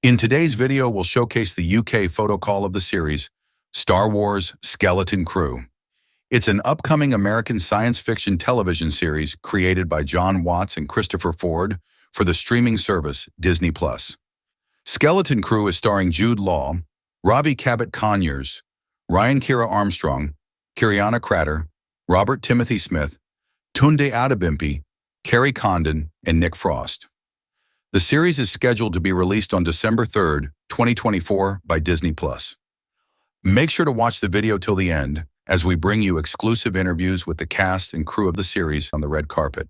In today's video, we'll showcase the UK photocall of the series, Star Wars Skeleton Crew. It's an upcoming American science fiction television series created by Jon Watts and Christopher Ford for the streaming service Disney+. Skeleton Crew is starring Jude Law, Ravi Cabot-Conyers, Ryan Kiera Armstrong, Kiriana Crater, Robert Timothy Smith, Tunde Adebimpe, Kerry Condon, and Nick Frost. The series is scheduled to be released on December 3rd, 2024 by Disney+. Make sure to watch the video till the end as we bring you exclusive interviews with the cast and crew of the series on the red carpet.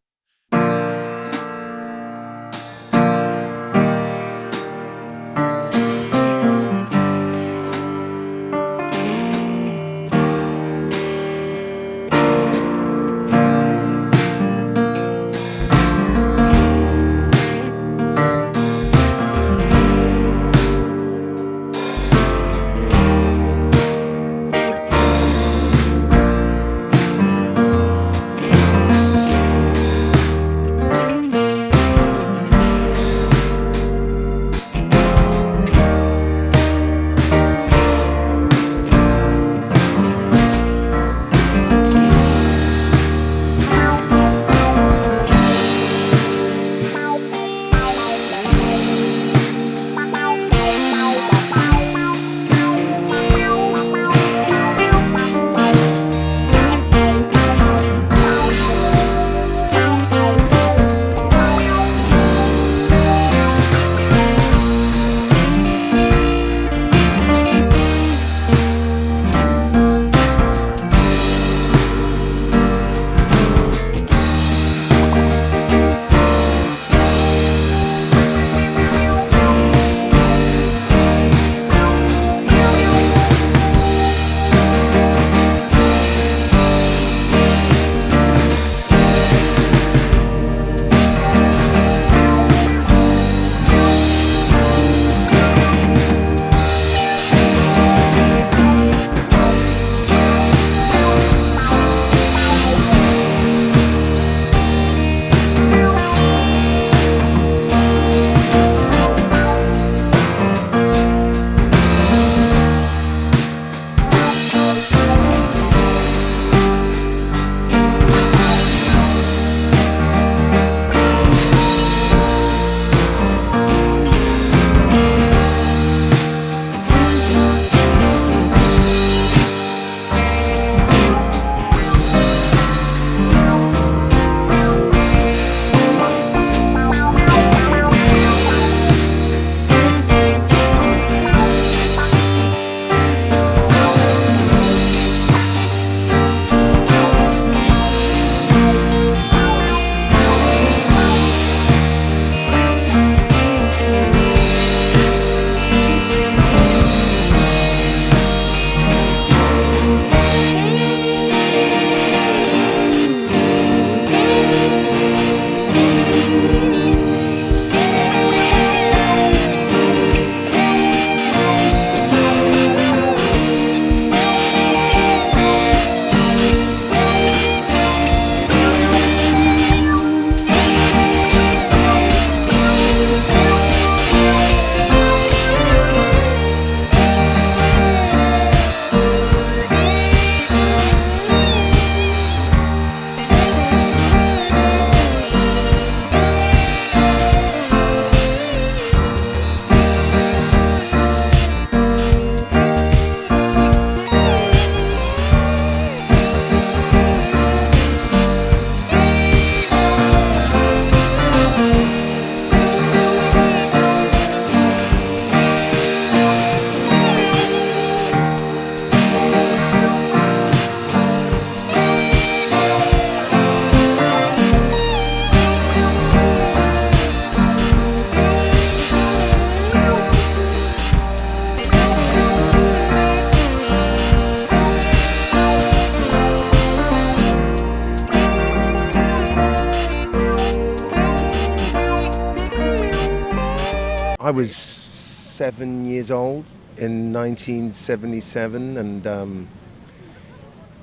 I was 7 years old in 1977, and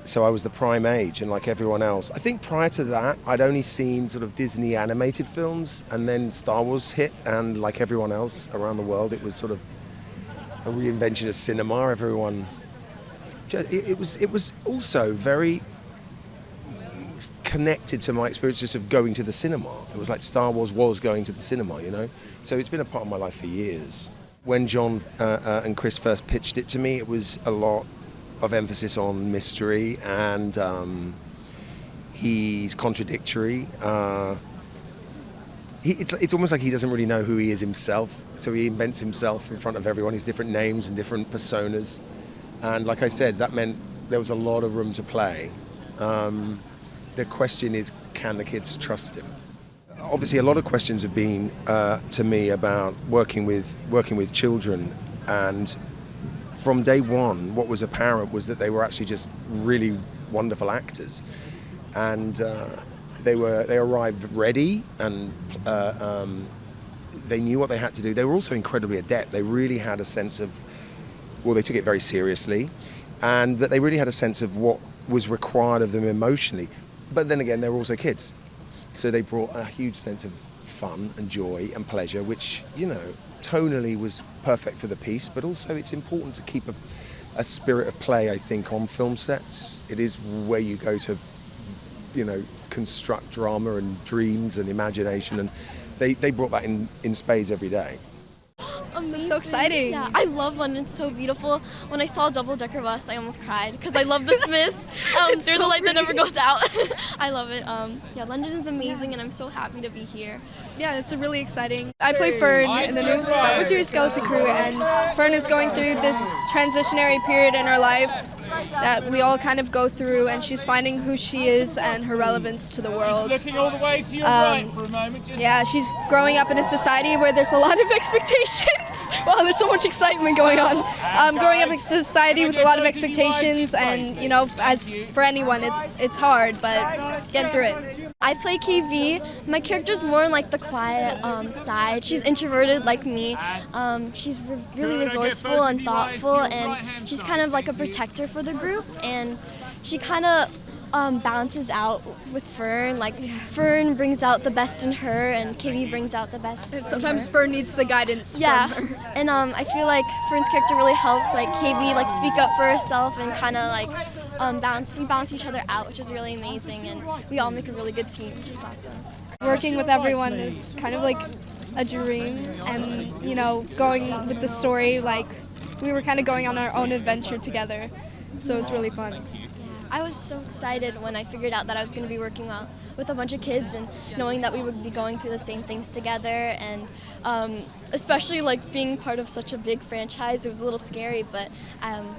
So I was the prime age, and like everyone else. I think prior to that, I'd only seen sort of Disney animated films, and then Star Wars hit, and like everyone else around the world, it was sort of a reinvention of cinema. Everyone, it was also very connected to my experience just of going to the cinema. It was like Star Wars was going to the cinema, you know? So it's been a part of my life for years. When John and Chris first pitched it to me, it was a lot of emphasis on mystery, and he's contradictory. It's almost like he doesn't really know who he is himself, so he invents himself in front of everyone. He's different names and different personas. And like I said, that meant there was a lot of room to play. The question is, can the kids trust him? Obviously, a lot of questions have been to me about working with children, and from day one, what was apparent was that they were actually just really wonderful actors, and they arrived ready, and they knew what they had to do. They were also incredibly adept. They really had a sense of, well, they took it very seriously, and that they really had a sense of what was required of them emotionally. But then again, they were also kids. So they brought a huge sense of fun and joy and pleasure, which, you know, tonally was perfect for the piece, but also it's important to keep a spirit of play, I think, on film sets. It is where you go to, you know, construct drama and dreams and imagination, and they brought that in spades every day. This is so exciting. Yeah, I love London. It's so beautiful. When I saw a double-decker bus, I almost cried because I love the Smiths. There's a light that never goes out. I love it. Yeah, London is amazing, and I'm so happy to be here. Yeah, it's really exciting. I play Fern in the new Star Wars series Skeleton Crew, and Fern is going through this transitionary period in her life that we all kind of go through, and she's finding who she is and her relevance to the world. Looking all the way to your right for a moment. Yeah, she's growing up in a society where there's a lot of expectations. Wow, there's so much excitement going on. Growing up in a society with a lot of expectations, and you know, as for anyone, it's hard, but getting through it. I play KB. My character's more on like the quiet side. She's introverted like me. She's really resourceful and thoughtful, and she's kind of like a protector for the group, and she kind of balances out with Fern. Like Fern brings out the best in her, and KB brings out the best. And sometimes Fern needs the guidance. Yeah, from her. and I feel like Fern's character really helps like KB like speak up for herself and kind of like we balance each other out, which is really amazing, and we all make a really good team, which is awesome. Working with everyone is kind of like a dream, and you know, going with the story, like we were kind of going on our own adventure together, so it was really fun. I was so excited when I figured out that I was going to be working with a bunch of kids, and knowing that we would be going through the same things together, and especially like being part of such a big franchise. It was a little scary, but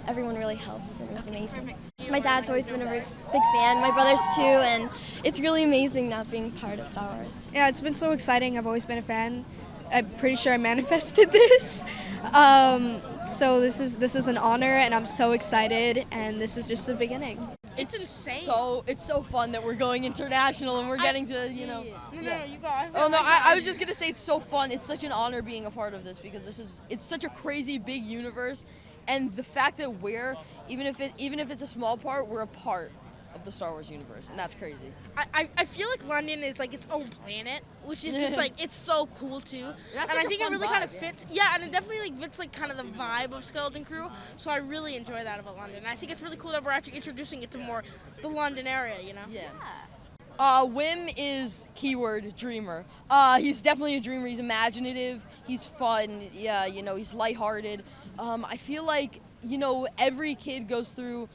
everyone really helps, and it was amazing. My dad's always been a big fan, my brothers too, and it's really amazing now being part of Star Wars. Yeah, it's been so exciting. I've always been a fan. I'm pretty sure I manifested this. So this is an honor, and I'm so excited, and this is just the beginning. It's insane. It's so fun that we're going international, and we're getting to, you know. No, you go. Oh no, I was just gonna say it's so fun. It's such an honor being a part of this, because it's such a crazy big universe, and the fact that we're even if it's a small part, we're a part of the Star Wars universe, and that's crazy. I feel like London is like its own planet, which is just like, it's so cool too. And I think it really kind of fits. Yeah, and it definitely like fits like kind of the vibe of Skeleton Crew. So I really enjoy that about London. And I think it's really cool that we're actually introducing it to more the London area, you know? Yeah. Whim is keyword dreamer. He's definitely a dreamer. He's imaginative. He's fun. Yeah, you know, he's lighthearted. I feel like, you know, every kid goes through.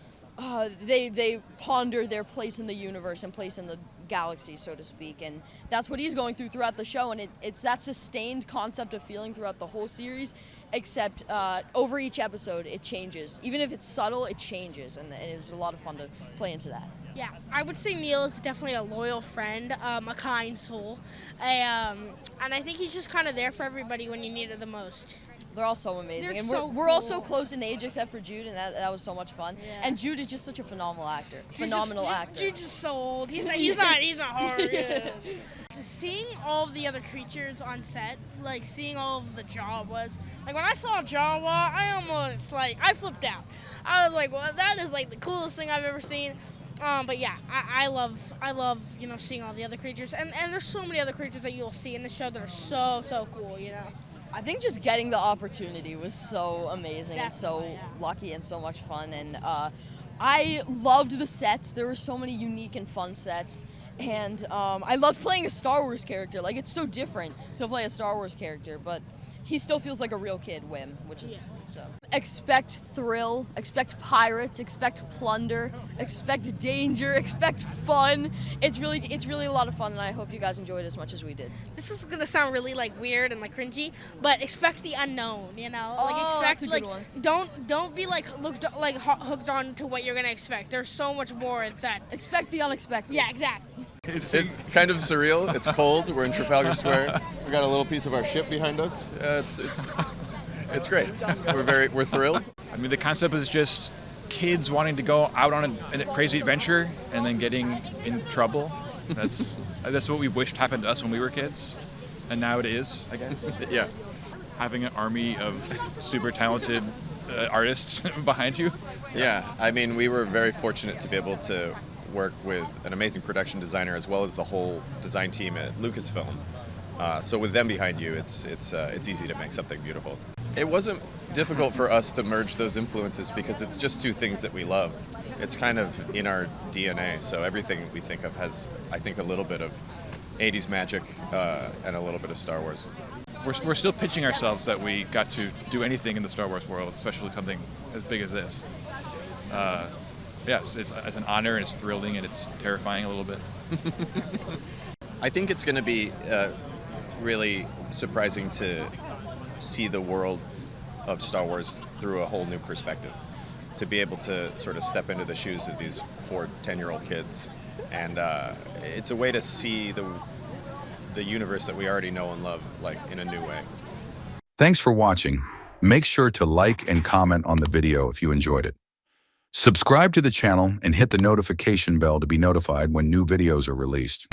They ponder their place in the universe and place in the galaxy, so to speak, and that's what he's going through throughout the show, and it's that sustained concept of feeling throughout the whole series, except over each episode it changes. Even if it's subtle, it changes, and it was a lot of fun to play into that. Yeah, I would say Neil is definitely a loyal friend, a kind soul, and I think he's just kind of there for everybody when you need it the most. They're all so amazing, and so we're all so close in age except for Jude, and that was so much fun. Yeah. And Jude is just such a phenomenal actor. Jude's just so old. He's not hard. Yeah. seeing all of the other creatures on set, like seeing all of the Jawas, like when I saw Jawa, I almost I flipped out. I was like, well, that is like the coolest thing I've ever seen. But yeah, I love seeing all the other creatures, and there's so many other creatures that you'll see in the show that are so cool. I think just getting the opportunity was so amazing and so Definitely, yeah. lucky and so much fun. And I loved the sets. There were so many unique and fun sets. And I loved playing a Star Wars character. Like, it's so different to play a Star Wars character, but he still feels like a real kid, Whim, which is so. Expect thrill, expect pirates, expect plunder, expect danger, expect fun. It's really a lot of fun, and I hope you guys enjoyed it as much as we did. This is gonna sound really weird and cringy, but expect the unknown. Oh, Expect that's a good one. don't be hooked on to what you're gonna expect. There's so much more that. Expect the unexpected. Yeah, exactly. It's kind of surreal. It's cold. We're in Trafalgar Square. We got a little piece of our ship behind us. It's great. We're thrilled. I mean, the concept is just kids wanting to go out on a crazy adventure and then getting in trouble. That's what we wished happened to us when we were kids, and now it is, I guess. Yeah. Having an army of super talented artists behind you. Yeah. I mean, we were very fortunate to be able to work with an amazing production designer as well as the whole design team at Lucasfilm. So with them behind you, it's easy to make something beautiful. It wasn't difficult for us to merge those influences because it's just two things that we love. It's kind of in our DNA, so everything we think of has, I think, a little bit of 80s magic and a little bit of Star Wars. We're still pitching ourselves that we got to do anything in the Star Wars world, especially something as big as this. Yes, it's an honor, and it's thrilling, and it's terrifying a little bit. I think it's going to be really surprising to see the world of Star Wars through a whole new perspective. To be able to sort of step into the shoes of these 4 10-year-old kids. And it's a way to see the universe that we already know and love, in a new way. Thanks for watching. Make sure to like and comment on the video if you enjoyed it. Subscribe to the channel and hit the notification bell to be notified when new videos are released.